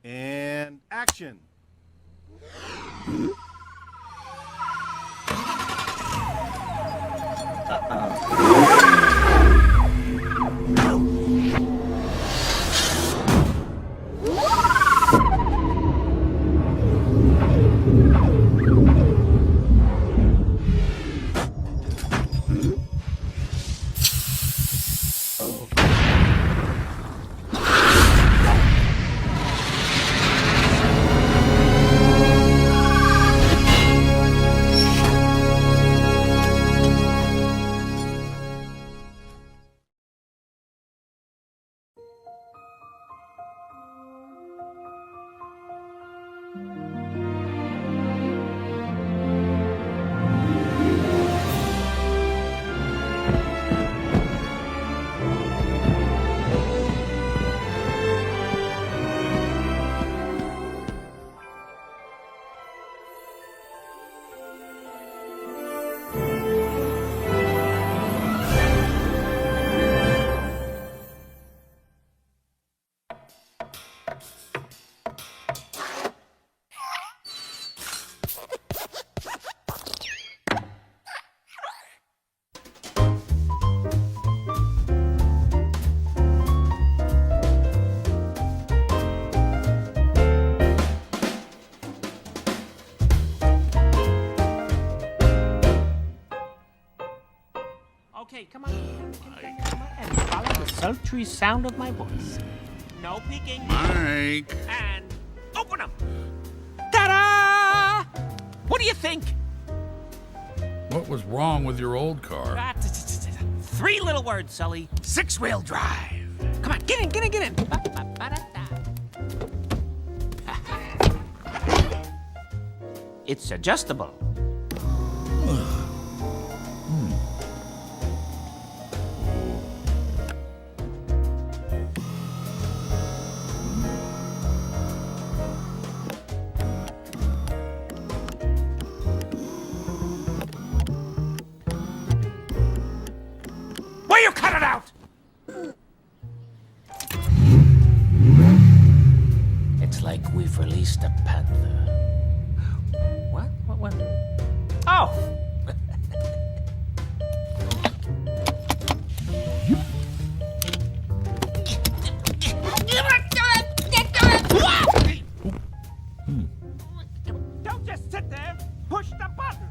And action. Okay, come on. Come on. And follow the sultry sound of my voice. No peeking. Mike. And open them. Ta-da! What do you think? What was wrong with your old car? 3 little words, Sully. 6-wheel drive. Come on, get in. It's adjustable. Will you cut it out? It's like we've released a panther. What? Oh! Don't just sit there. Push the button.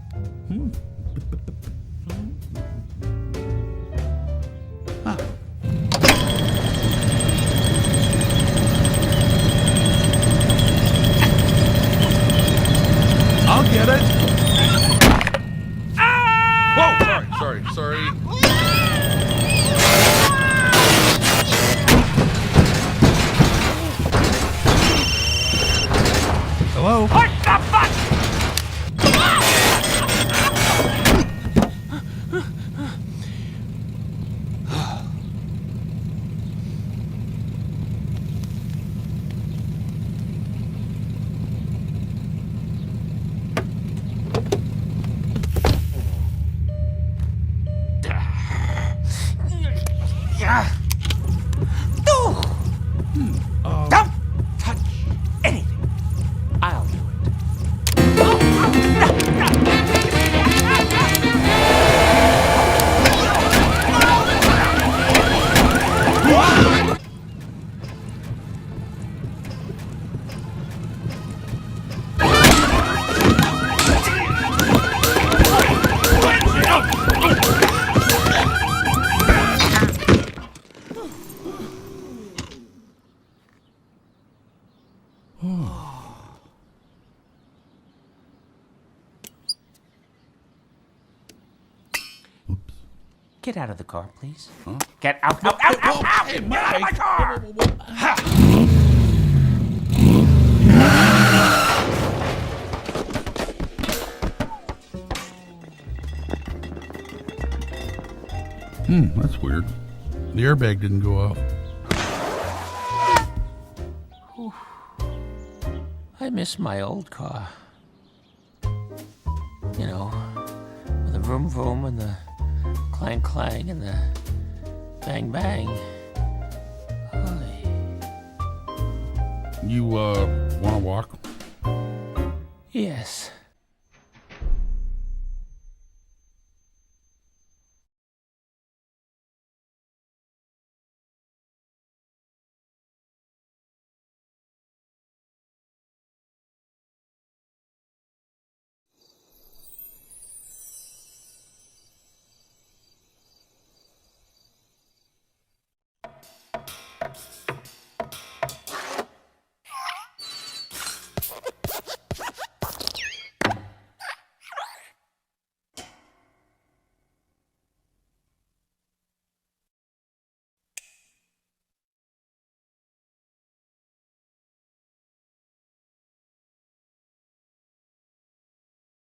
I'll get it. Whoa, sorry. Hello? Push the button! Don't touch anything. I'll do it. Get out of the car, please. Huh? Get out. Out. Hey, Get out of my Mike. car! That's weird. The airbag didn't go off. I miss my old car. You know, with the vroom vroom and the clang clang and the bang bang. Holy. You, want to walk? Yes.